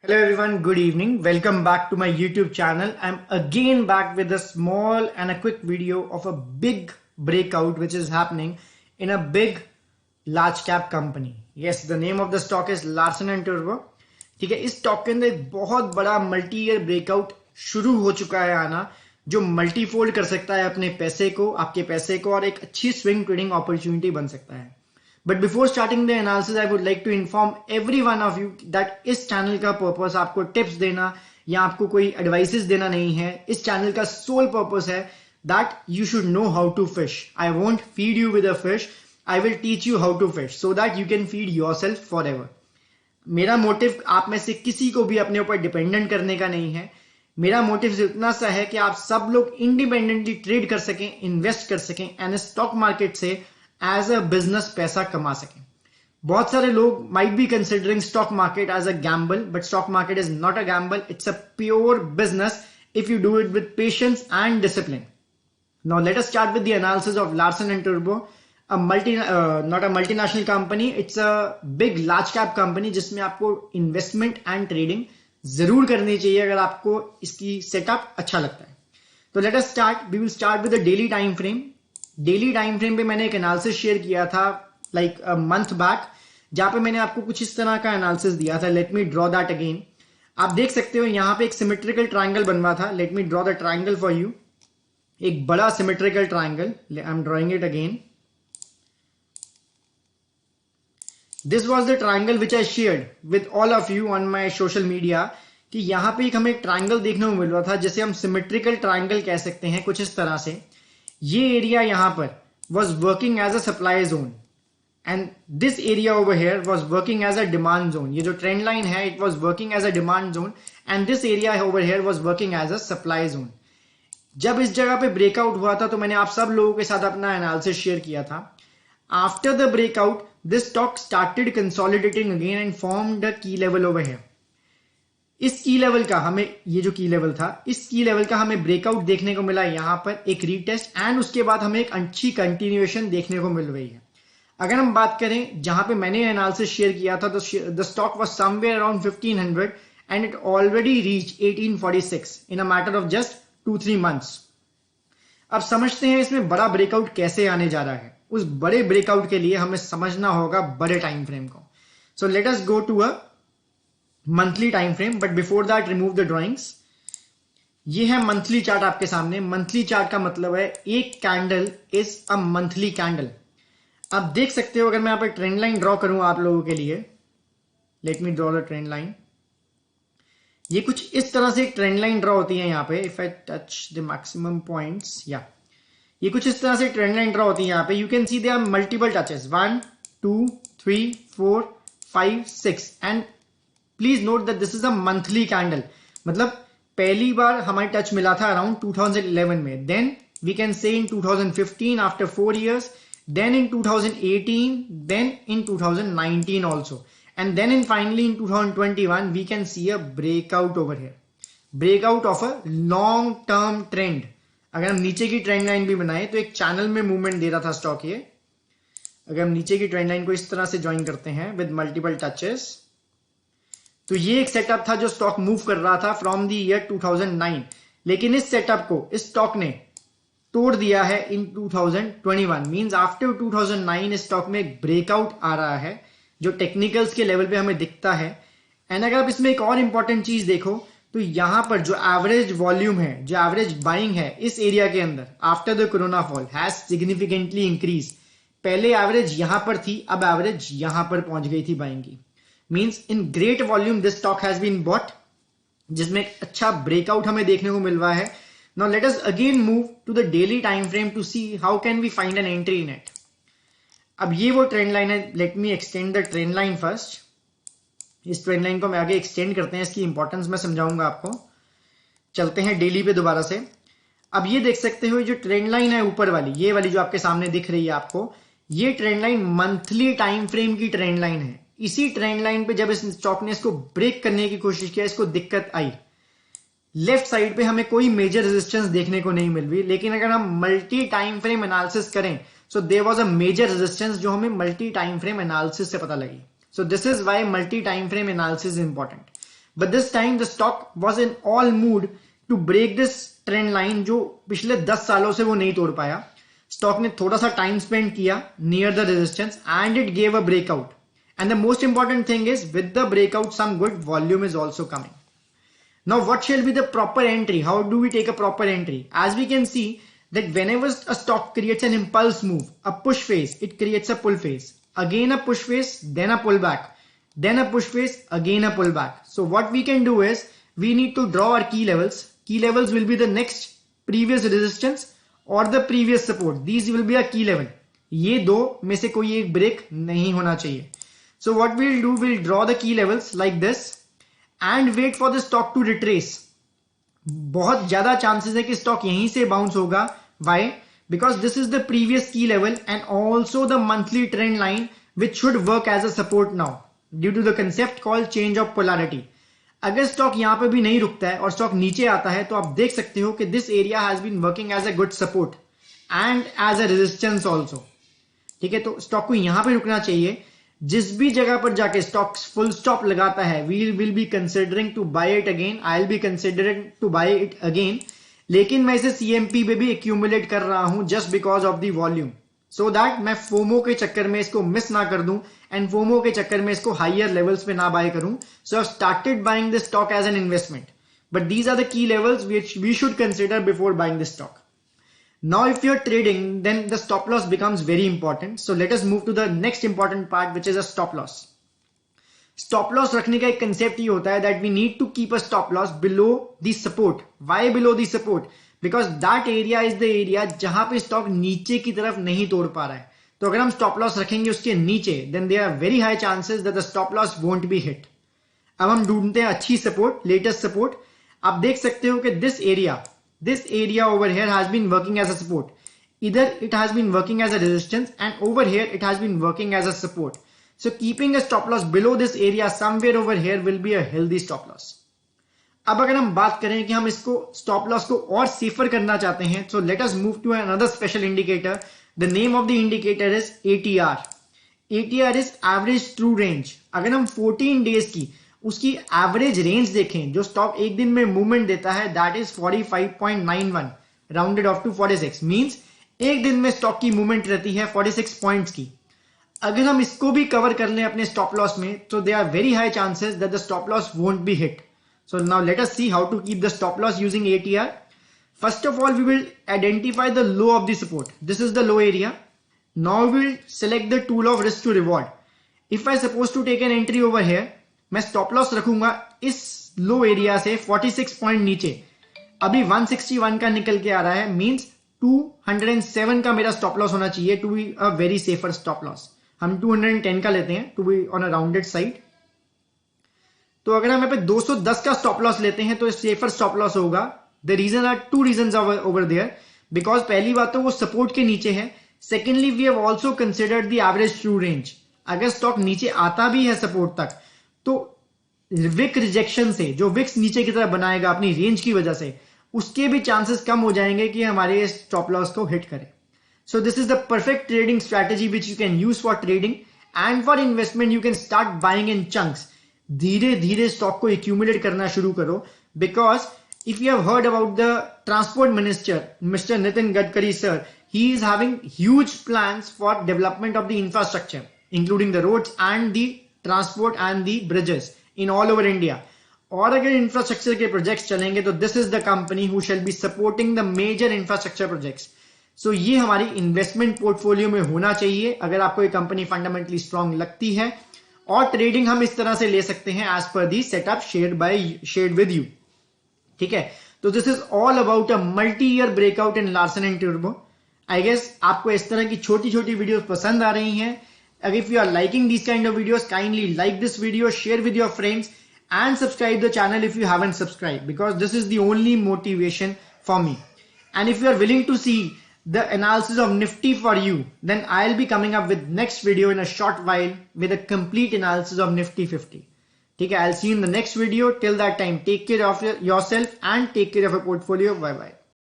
Hello everyone, good evening. Welcome back to my YouTube channel. I'm again back with a small and a quick video of a big breakout which is happening in a big large cap company. Yes, the name of the stock is Larsen and Toubro. ठीक है, इस stock के अंदर एक बहुत बड़ा multi year breakout शुरू हो चुका है आना, जो मल्टी फोल्ड कर सकता है अपने पैसे को, आपके पैसे को, और एक अच्छी स्विंग ट्रेडिंग अपॉर्चुनिटी बन सकता है. But before starting the analysis I would like to inform every one of you that इस चैनल का पर्पस आपको टिप्स देना या आपको कोई एडवाइसेस देना नहीं है. इस चैनल का सोल पर्पस है that you should know how to fish. I won't feed you with a fish, I will teach you how to fish so that you can feed yourself forever. मेरा motive आप में से किसी को भी अपने ऊपर डिपेंडेंट करने का नहीं है. मेरा मोटिव इतना सा है कि आप सब लोग इंडिपेंडेंटली ट्रेड कर सकें, इन्वेस्ट कर सकें एंड स्टॉक मार्केट से एज अ बिजनेस पैसा कमा सकें. बहुत सारे लोग might be considering stock market as a gamble, but stock market is not a gamble. It's a pure business if you do it with patience and discipline. Now let us start with the analysis of Larsen and Toubro, not a multinational company. It's a big large cap company जिसमें आपको investment and trading जरूर करनी चाहिए अगर आपको इसकी setup अच्छा लगता है. तो let us start. We will start with the daily time frame. Daily time frame पे मैंने एक एनालिसिस शेयर किया था लाइक अ मंथ बैक, जहां पे मैंने आपको कुछ इस तरह का एनालिसिस दिया था. Let me draw that again. आप देख सकते हो यहां पे एक सिमेट्रिकल ट्रायंगल बनवा था. Let me draw the triangle for you. एक बड़ा symmetrical triangle. I am drawing it again. This was the triangle which I shared with all of you on my social media. कि यहां पे एक हमें triangle देखने को मिल रहा था जिसे हम सिमेट्रिकल ट्रायंगल कह सकते हैं कुछ इस तरह से. ये एरिया यहां पर was working as a supply zone and this area over here was working as a demand zone. ये जो ट्रेंड लाइन है it was working as a demand zone and this area over here was working as a supply zone. जब इस जगह पे breakout हुआ था तो मैंने आप सब लोगों के साथ अपना एनालिसिस शेयर किया था. After the breakout this stock started consolidating again and formed a की लेवल ओवर हियर. इस की लेवल का हमें, ये जो की लेवल था, इस की लेवल का हमें ब्रेकआउट देखने को मिला यहां पर, एक रीटेस्ट, एंड उसके बाद हमें एक अच्छी कंटिन्यूएशन देखने को मिल रही है. अगर हम बात करें जहां पे मैंने एनालिसिस शेयर किया था तो the stock was somewhere around 1500 and it already reach 1846 in a matter of just 2-3 months. अब समझते हैं इसमें बड़ा ब्रेकआउट कैसे आने जा रहा है. उस बड़े ब्रेकआउट के लिए हमें समझना होगा बड़े टाइम फ्रेम को. So let us go to a monthly time frame, but before that remove the drawings. ये है मंथली चार्ट आपके सामने. मंथली चार्ट का मतलब है एक candle is a monthly candle. आप देख सकते हो, अगर मैं यहां पर ट्रेंड लाइन ड्रॉ करूं आप लोगों के लिए, let me draw the trend line. ये कुछ इस तरह से एक ट्रेंड लाइन ड्रॉ होती है यहां पे. If I touch the maximum points, या ये कुछ इस तरह से ट्रेंड लाइन ड्रॉ होती है यहां पे. You can see there are multiple touches, 1 2 3 4 5 6 and please note that this is a monthly candle. मतलब पहली बार हमारी टच मिला था अराउंड 2011 में. Then we can say in 2015 after 4 years, then in 2018, then in 2019 also, and then in finally in 2021 we can see a breakout over here, breakout of a long term trend. अगर हम नीचे की trend line भी बनाए तो एक channel में movement दे रहा था स्टॉक. ये अगर हम नीचे की ट्रेंड लाइन को इस तरह से ज्वाइन करते हैं विद मल्टीपल टचेस, तो ये एक सेटअप था जो स्टॉक मूव कर रहा था फ्रॉम द ईयर 2009. लेकिन इस सेटअप को इस स्टॉक ने तोड़ दिया है इन 2021. मींस आफ्टर 2009 इस स्टॉक में एक ब्रेकआउट आ रहा है जो टेक्निकल्स के लेवल पे हमें दिखता है. एंड अगर आप इसमें एक और इंपॉर्टेंट चीज देखो तो यहां पर जो एवरेज वॉल्यूम है, जो एवरेज बाइंग है इस एरिया के अंदर after the corona fall has significantly increase. पहले एवरेज यहां पर थी, अब एवरेज यहां पर पहुंच गई थी बाइंग की. Means in great volume this stock has been bought, जिसमें एक अच्छा ब्रेकआउट हमें देखने को मिल रहा है. Now let us again move to the daily time frame to see how can we find an entry in it. अब ये वो ट्रेंड लाइन है. Let me extend the trend line first. इस ट्रेंड लाइन को मैं आगे extend करते हैं, इसकी इंपॉर्टेंस मैं समझाऊंगा आपको. चलते हैं डेली पे दोबारा से. अब ये देख सकते हो जो ट्रेंड लाइन है ऊपर वाली, ये वाली जो आपके सामने दिख रही है आपको, ये trend line monthly time frame की ट्रेंड लाइन है. इसी ट्रेंड लाइन पे जब इस स्टॉक ने इसको ब्रेक करने की कोशिश किया, इसको दिक्कत आई. लेफ्ट साइड पे हमें कोई मेजर रेजिस्टेंस देखने को नहीं मिल रही. लेकिन अगर हम मल्टी टाइम फ्रेम एनालिसिस करें, so there was a major resistance जो हमें मल्टी टाइम फ्रेम एनालिसिस से पता लगी. So this is why multi time frame analysis is important. But this time the stock was in all mood to break this trend line जो पिछले 10 सालों से वो नहीं तोड़ पाया. स्टॉक ने थोड़ा सा टाइम स्पेंड किया near the resistance and it gave a breakout. And the most important thing is with the breakout some good volume is also coming. Now what shall be the proper entry? How do we take a proper entry? As we can see that whenever a stock creates an impulse move, a push phase, it creates a pull phase. Again a push phase, then a pullback. Then a push phase, again a pullback. So what we can do is we need to draw our key levels. Key levels will be the next previous resistance or the previous support. These will be a key level. ये दो में से कोई एक break नहीं होना चाहिए. So what we'll do, we'll draw the key levels like this. And wait for the stock to retrace. बहुत ज्यादा चांसेस है कि स्टॉक यहीं से बाउंस होगा. Why? Because this is the previous key level and also the monthly trend line which should work as a support now due to the concept called change of polarity. अगर stock यहां पे भी नहीं रुकता है और stock नीचे आता है तो आप देख सकते हो कि this area has been working as a good support and as a resistance also. ठीक है, तो स्टॉक को यहां पे रुकना चाहिए. जिस भी जगह पर जाके स्टॉक फुल स्टॉप लगाता है we will be considering to buy it again. I will be considering to buy it again. लेकिन मैं इसे सीएमपी पे भी एक्यूमुलेट कर रहा हूं just because of the volume, so that मैं फोमो के चक्कर में इसको मिस ना कर दूं एंड फोमो के चक्कर में इसको हायर लेवल्स पे ना बाय करूं. So I started buying this stock as an investment, but these are the key levels which we should consider before buying this stock. Now if you're trading, then the stop loss becomes very important. So let us move to the next important part, which is a stop loss. Stop loss रखने का एक concept ही होता है that we need to keep a stop loss below the support. Why below the support? Because that area is the area जहां पे stock नीचे की तरफ नहीं तोड़ पा रहा है. तो अगर हम stop loss रखेंगे उसके नीचे, then there are very high chances that the stop loss won't be hit. अब हम ढूंढते हैं अच्छी support, latest support. आप देख सकते हो कि this area over here has been working as a support. Either it has been working as a resistance and over here it has been working as a support. So keeping a stop loss below this area somewhere over here will be a healthy stop loss. अब अगर हम बात करें कि हम इसको stop loss को और safer करना चाहते हैं, so let us move to another special indicator. The name of the indicator is ATR. ATR is average true range. अगर हम 14 days की उसकी एवरेज रेंज देखें जो स्टॉक एक दिन में मूवमेंट देता है, that is 45.91 rounded off to 46. Means एक दिन में स्टॉक की मूवमेंट रहती है 46 पॉइंट्स की. अगर हम इसको भी कवर कर लें अपने स्टॉप लॉस में तो they are very high chances that the stop loss won't be hit. So now let us see how to keep the stop loss using ATR. First of all we will identify the low of the support. This is the low area. Now we will select the tool of risk to reward. If I suppose to take an entry over here, मैं stop loss रखूंगा इस लो area से 46 point नीचे. अभी 161 का निकल के आ रहा है, मींस 207 का मेरा स्टॉप लॉस होना चाहिए to be a very safer stop loss. हम 210 का लेते हैं to be on a rounded side. तो अगर हम यहाँ पे 210 का स्टॉप लॉस लेते हैं तो सेफर स्टॉप लॉस होगा. The reason are two reason over there. Because पहली बात तो वो सपोर्ट के नीचे है. Secondly we have also considered the average true range. अगर स्टॉक नीचे आता भी है सपोर्ट तक तो विक रिजेक्शन से, जो विक्स नीचे की तरफ बनाएगा अपनी रेंज की वजह से, उसके भी चांसेस कम हो जाएंगे कि हमारे स्टॉप लॉस को हिट करे. सो this is the perfect trading strategy which you can use for trading and for investment. You can start buying in chunks. धीरे धीरे स्टॉक को एक्यूमुलेट करना शुरू करो. Because if you have heard about the transport minister mister Nitin Gadkari sir, he is having huge plans for development of the infrastructure including the roads and the transport and the bridges in all over India. और अगर infrastructure के projects चलेंगे तो this is the company who shall be supporting the major infrastructure projects. So ये हमारी investment portfolio में होना चाहिए अगर आपको ये कंपनी फंडामेंटली स्ट्रांग लगती है. और ट्रेडिंग हम इस तरह से ले सकते हैं एज पर the setup shared with you. ठीक है, तो this is all about a multi year breakout in Larsen and टर्बो. आई गेस आपको इस तरह की छोटी छोटी वीडियोस पसंद आ रही हैं. If you are liking these kind of videos, kindly like this video, share with your friends and subscribe the channel if you haven't subscribed, because this is the only motivation for me. And if you are willing to see the analysis of Nifty for you, then I'll be coming up with next video in a short while with a complete analysis of Nifty 50. Okay, I'll see you in the next video. Till that time, take care of yourself and take care of your portfolio. Bye bye.